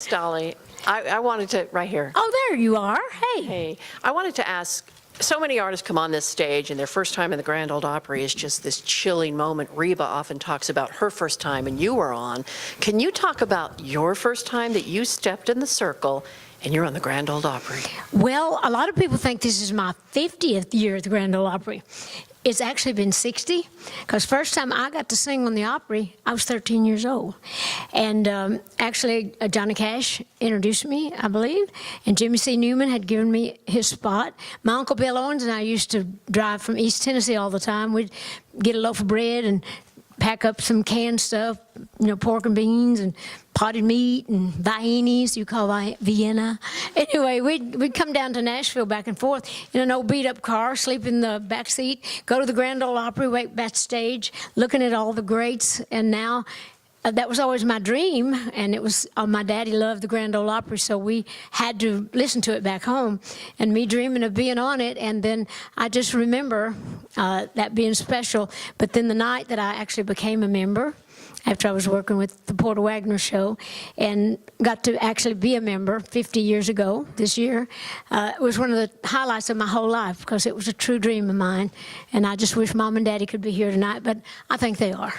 Dolly, I wanted to, right here. Oh, there you are. Hey. Hey, I wanted to ask, so many artists come on this stage and their first time in the Grand Ole Opry is just this chilling moment. Reba often talks about her first time and you were on. Can you talk about your first time that you stepped in the circle and you're on the Grand Ole Opry? Well, a lot of people think this is my 50th year at the Grand Ole Opry. It's actually been 60, because first time I got to sing on the Opry, I was 13 years old. And actually, Johnny Cash introduced me, I believe, and Jimmy C. Newman had given me his spot. My Uncle Bill Owens and I used to drive from East Tennessee all the time. We'd get a loaf of bread and pack up some canned stuff, pork and beans and potted meat and Viennes, you call Vienna. Anyway, we'd come down to Nashville back and forth in an old beat-up car, sleep in the back seat, go to the Grand Ole Opry, wait backstage, looking at all the greats. And now, that was always my dream, and it was, my daddy loved the Grand Ole Opry, so we had to listen to it back home, and me dreaming of being on it. And then I just remember that being special. But then the night that I actually became a member, after I was working with the Porter Wagoner Show, and got to actually be a member 50 years ago this year, it was one of the highlights of my whole life, because it was a true dream of mine. And I just wish Mom and Daddy could be here tonight, but I think they are.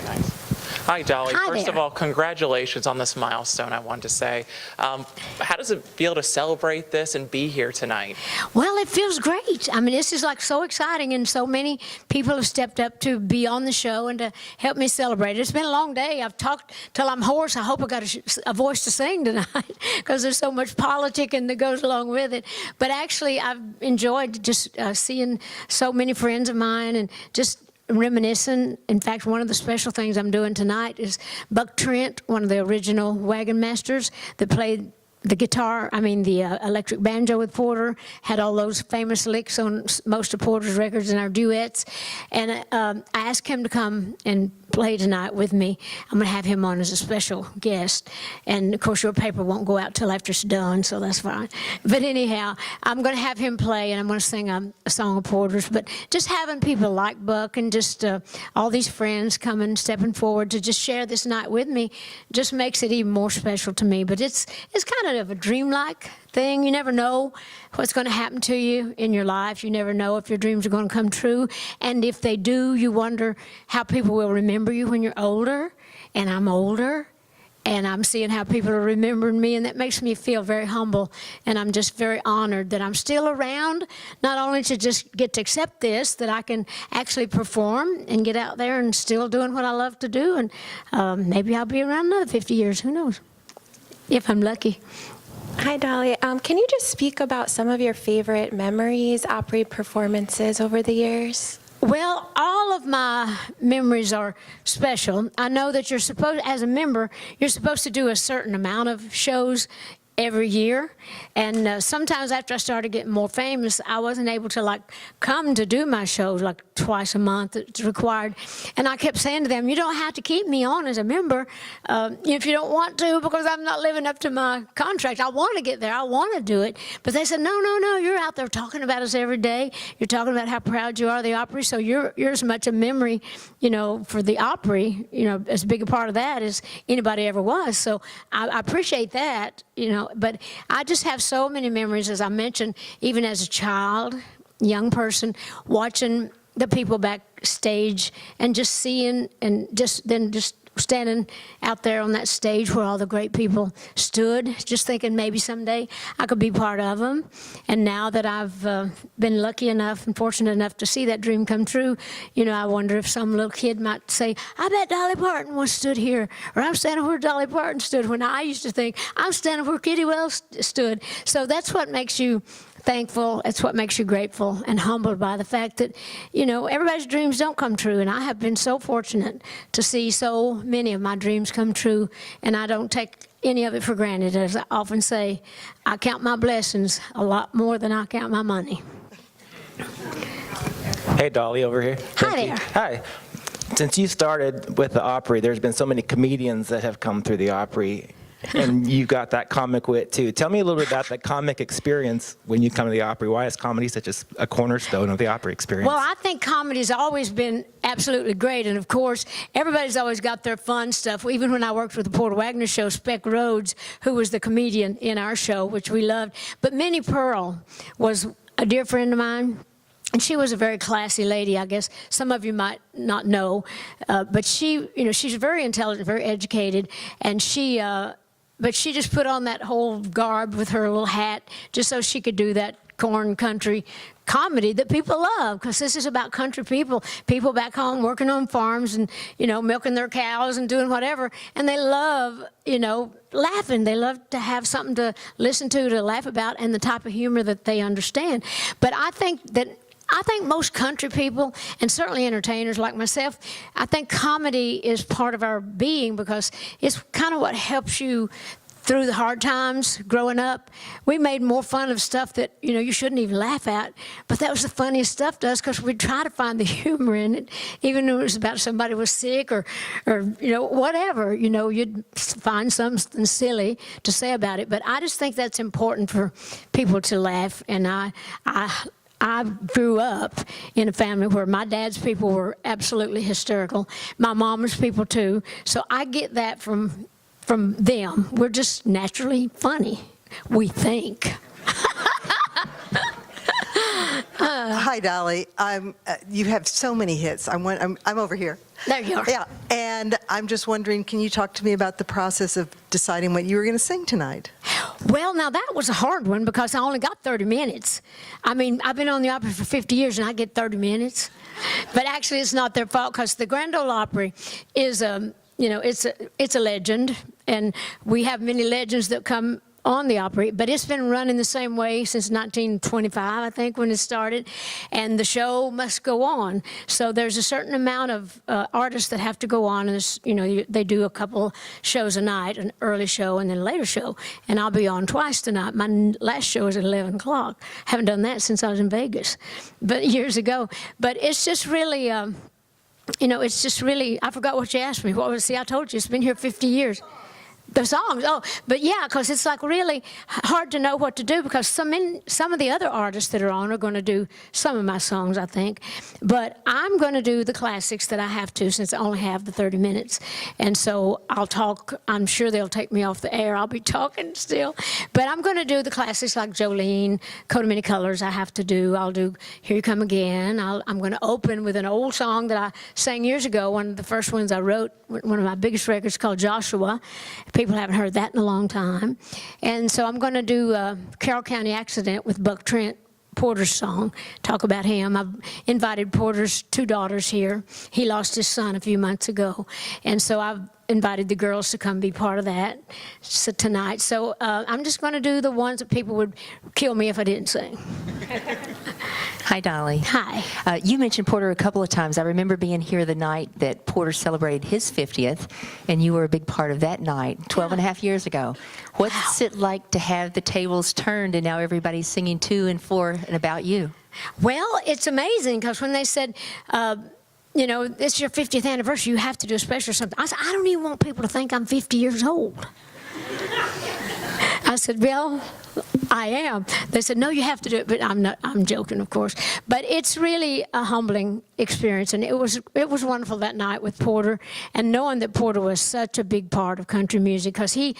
Nice. Hi, Dolly. Hi First there. of all, congratulations on this milestone, I wanted to say. How does it feel to celebrate this and be here tonight? Well, it feels great. I mean, this is like so exciting, and so many people have stepped up to be on the show and to help me celebrate it. It's been a long day. I've talked till I'm hoarse. I hope I got a voice to sing tonight, because there's so much politicking that goes along with it. But actually, I've enjoyed just seeing so many friends of mine and just reminiscing. In fact, one of the special things I'm doing tonight is Buck Trent, one of the original wagon masters that played the guitar, the electric banjo with Porter, had all those famous licks on most of Porter's records and our duets. And I asked him to come and play tonight with me. I'm going to have him on as a special guest. And of course, your paper won't go out till after it's done, so that's fine. But anyhow, I'm going to have him play, and I'm going to sing a song of Porter's. But just having people like Buck and just all these friends coming, stepping forward to just share this night with me, just makes it even more special to me. But it's kind of a dreamlike thing. You never know what's going to happen to you in your life. You never know if your dreams are going to come true. And if they do, you wonder how people will remember you when you're older. And I'm older, and I'm seeing how people are remembering me, and that makes me feel very humble. And I'm just very honored that I'm still around, not only to just get to accept this, that I can actually perform and get out there and still doing what I love to do. And maybe I'll be around another 50 years. Who knows? If I'm lucky. Hi, Dolly. Can you just speak about some of your favorite memories, Opry performances over the years? Well, all of my memories are special. I know that you're supposed, as a member, you're supposed to do a certain amount of shows every year. And sometimes after I started getting more famous, I wasn't able to come to do my shows twice a month. It's required. And I kept saying to them, you don't have to keep me on as a member if you don't want to, because I'm not living up to my contract. I want to get there. I want to do it. But they said, no, you're out there talking about us every day. You're talking about how proud you are of the Opry, so you're as much a memory, for the Opry, as big a part of that as anybody ever was. So I appreciate that, but I just have so many memories, as I mentioned, even as a child, young person, watching the people backstage and just seeing, and just standing out there on that stage where all the great people stood, just thinking maybe someday I could be part of them. And now that I've been lucky enough and fortunate enough to see that dream come true, I wonder if some little kid might say, I bet Dolly Parton once stood here, or I'm standing where Dolly Parton stood, when I used to think, I'm standing where Kitty Wells stood. So that's what makes you thankful. It's what makes you grateful and humbled by the fact that, everybody's dreams don't come true. And I have been so fortunate to see so many of my dreams come true. And I don't take any of it for granted. As I often say, I count my blessings a lot more than I count my money. Hey, Dolly, over here. Hi there. Hi. Since you started with the Opry, there's been so many comedians that have come through the Opry. And you've got that comic wit too. Tell me a little bit about that comic experience when you come to the Opry. Why is comedy such a cornerstone of the Opry experience? Well, I think comedy's always been absolutely great. And of course, everybody's always got their fun stuff. Even when I worked with the Porter Wagoner Show, Speck Rhodes, who was the comedian in our show, which we loved. But Minnie Pearl was a dear friend of mine. And she was a very classy lady, I guess some of you might not know. But she, she's very intelligent, very educated. And but she just put on that whole garb with her little hat just so she could do that corn country comedy that people love, because this is about country people back home working on farms and, milking their cows and doing whatever. And they love, laughing. They love to have something to listen to laugh about, and the type of humor that they understand. But I think most country people, and certainly entertainers like myself, I think comedy is part of our being, because it's kind of what helps you through the hard times growing up. We made more fun of stuff that, you shouldn't even laugh at, but that was the funniest stuff to us, because we'd try to find the humor in it, even if it was about somebody was sick or whatever, you'd find something silly to say about it. But I just think that's important for people to laugh, and I grew up in a family where my dad's people were absolutely hysterical. My mom's people too. So I get that from them. We're just naturally funny, we think. Hi, Dolly. You have so many hits. I'm over here. There you are. Yeah, and I'm just wondering, can you talk to me about the process of deciding what you were going to sing tonight? Well, now that was a hard one, because I only got 30 minutes. I mean, I've been on the Opry for 50 years and I get 30 minutes. But actually, it's not their fault, because the Grand Ole Opry is it's a legend, and we have many legends that come on the Opry, but it's been running the same way since 1925, I think, when it started, and the show must go on. So there's a certain amount of artists that have to go on, and they do a couple shows a night, an early show and then a later show, and I'll be on twice tonight. My last show is at 11 o'clock. Haven't done that since I was in Vegas, but years ago. But it's just really, it's just really, I forgot what you asked me. See, I told you, it's been here 50 years. The songs, but yeah, because it's like really hard to know what to do, because some of the other artists that are on are going to do some of my songs, I think. But I'm going to do the classics that I have to, since I only have the 30 minutes. And so I'll talk. I'm sure they'll take me off the air. I'll be talking still. But I'm going to do the classics like Jolene, Coat of Many Colors I have to do. I'll do Here You Come Again. I'm going to open with an old song that I sang years ago, one of the first ones I wrote, one of my biggest records, called Joshua. People haven't heard that in a long time. And so I'm going to do Carroll County Accident with Buck Trent, Porter's song, talk about him. I've invited Porter's 2 daughters here. He lost his son a few months ago. And so I've invited the girls to come be part of that tonight. So I'm just going to do the ones that people would kill me if I didn't sing. Hi, Dolly. Hi. You mentioned Porter a couple of times. I remember being here the night that Porter celebrated his 50th, and you were a big part of that night, 12 and a half years ago. What's it like to have the tables turned and now everybody's singing to and for and about you? Well, it's amazing, because when they said, this is your 50th anniversary, you have to do a special or something. I said, I don't even want people to think I'm 50 years old. I said, well, I am. They said, no, you have to do it, but I'm joking, of course. But it's really a humbling experience, and it was wonderful that night with Porter, and knowing that Porter was such a big part of country music, because it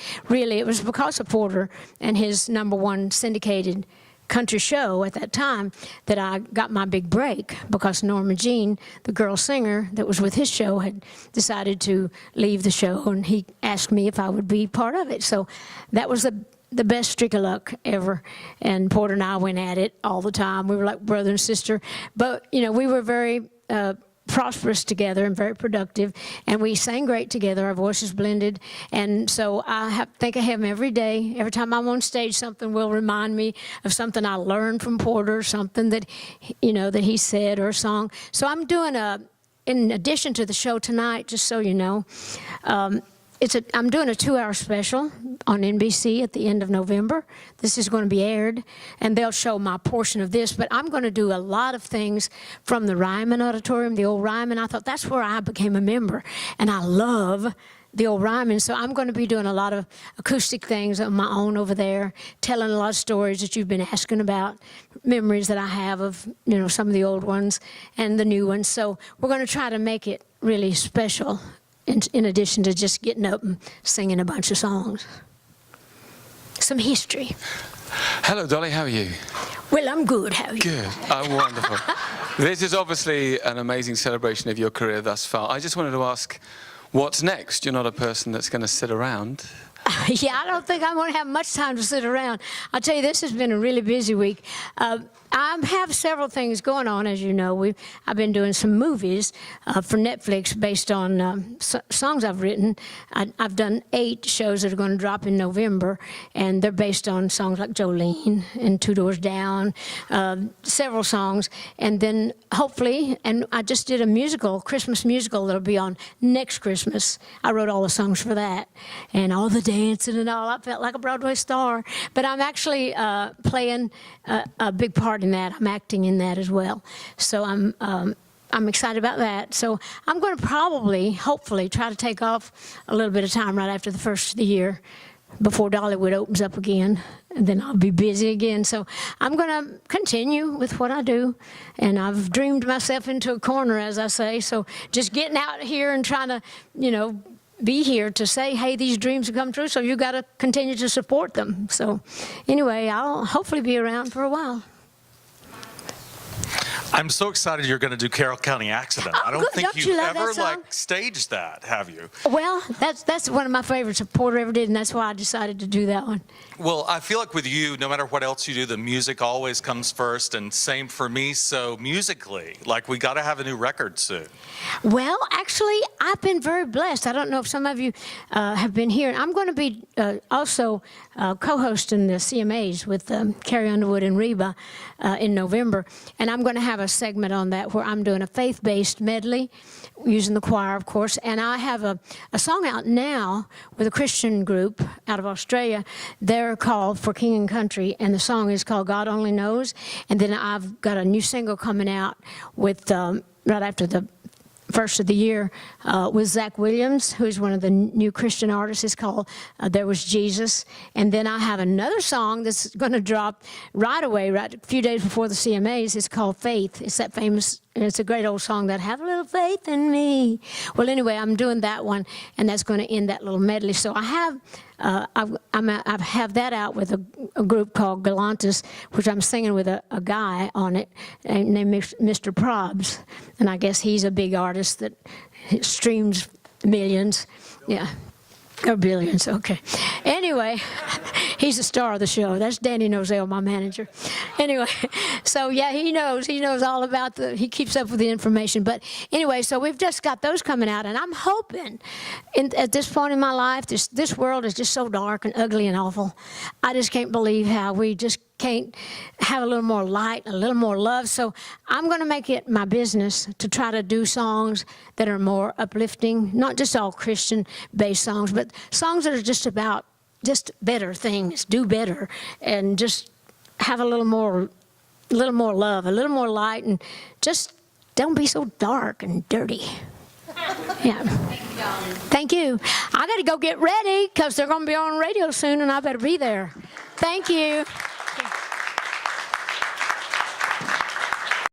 was because of Porter and his #1 syndicated country show at that time that I got my big break, because Norma Jean, the girl singer that was with his show, had decided to leave the show, and he asked me if I would be part of it. So that was the best streak of luck ever. And Porter and I went at it all the time. We were like brother and sister. But, we were very prosperous together and very productive, and we sang great together. Our voices blended, and so I think of him every day. Every time I'm on stage, something will remind me of something I learned from Porter, something that that he said, or a song. So I'm doing in addition to the show tonight, just so you know, I'm doing a 2-hour special on NBC at the end of November. This is going to be aired, and they'll show my portion of this, but I'm going to do a lot of things from the Ryman Auditorium, the old Ryman. I thought that's where I became a member, and I love the old Ryman. So I'm going to be doing a lot of acoustic things on my own over there, telling a lot of stories that you've been asking about, memories that I have of, some of the old ones and the new ones. So we're going to try to make it really special in addition to just getting up and singing a bunch of songs. Some history. Hello, Dolly. How are you? Well, I'm good. How are you? Good. Oh, wonderful. This is obviously an amazing celebration of your career thus far. I just wanted to ask, what's next? You're not a person that's going to sit around. Yeah, I don't think I'm going to have much time to sit around. I'll tell you, this has been a really busy week. I have several things going on, as you know. I've been doing some movies for Netflix based on songs I've written. I've done 8 shows that are going to drop in November, and they're based on songs like Jolene and Two Doors Down, several songs. And then hopefully, and I just did a musical, Christmas musical, that'll be on next Christmas. I wrote all the songs for that, and all the dancing and all. I felt like a Broadway star. But I'm actually playing a big part in that. I'm acting in that as well. So I'm excited about that. So I'm going to probably, hopefully, try to take off a little bit of time right after the first of the year before Dollywood opens up again. And then I'll be busy again. So I'm going to continue with what I do. And I've dreamed myself into a corner, as I say. So just getting out here and trying to, be here to say, hey, these dreams have come true, so you got to continue to support them. So anyway, I'll hopefully be around for a while. I'm so excited you're going to do Carroll County Accident. Oh, I don't good. think Don't you've you love ever that song? staged that, have you? Well, that's one of my favorites that Porter ever did, and that's why I decided to do that one. Well, I feel like with you, no matter what else you do, the music always comes first, and same for me. So musically, like, we got to have a new record soon. Well, Actually, I've been very blessed. I don't know if some of you have been here. I'm going to be also co-hosting the CMAs with Carrie Underwood and Reba in November, and I'm going to have a segment on that where I'm doing a faith-based medley using the choir, of course, and I have a song out now with a Christian group out of Australia. They're called For King and Country, and the song is called God Only Knows. And then I've got a new single coming out with right after the first of the year with Zach Williams, who's one of the new Christian artists. It's called There Was Jesus. And then I have another song that's going to drop right away, right a few days before the CMAs. It's called Faith. It's that famous, and it's a great old song, that have a little faith in me. Well, anyway, I'm doing that one, and that's going to end that little medley. So I have I have that out with a group called Galantis, which I'm singing with a guy on it named Mr. Probs. And I guess he's a big artist that streams millions. Yeah. Or billions, okay. Anyway, he's the star of the show. That's Danny Nozell, my manager. Anyway, so yeah, he knows all about he keeps up with the information. But anyway, so we've just got those coming out, and I'm hoping, at this point in my life, this world is just so dark and ugly and awful. I just can't believe how we just can't have a little more light, a little more love. So I'm going to make it my business to try to do songs that are more uplifting, not just all Christian-based songs, but songs that are just about just better things, do better, and just have a little more love, a little more light, and just don't be so dark and dirty. Yeah. Thank you. I got to go get ready because they're going to be on radio soon, and I better be there. Thank you.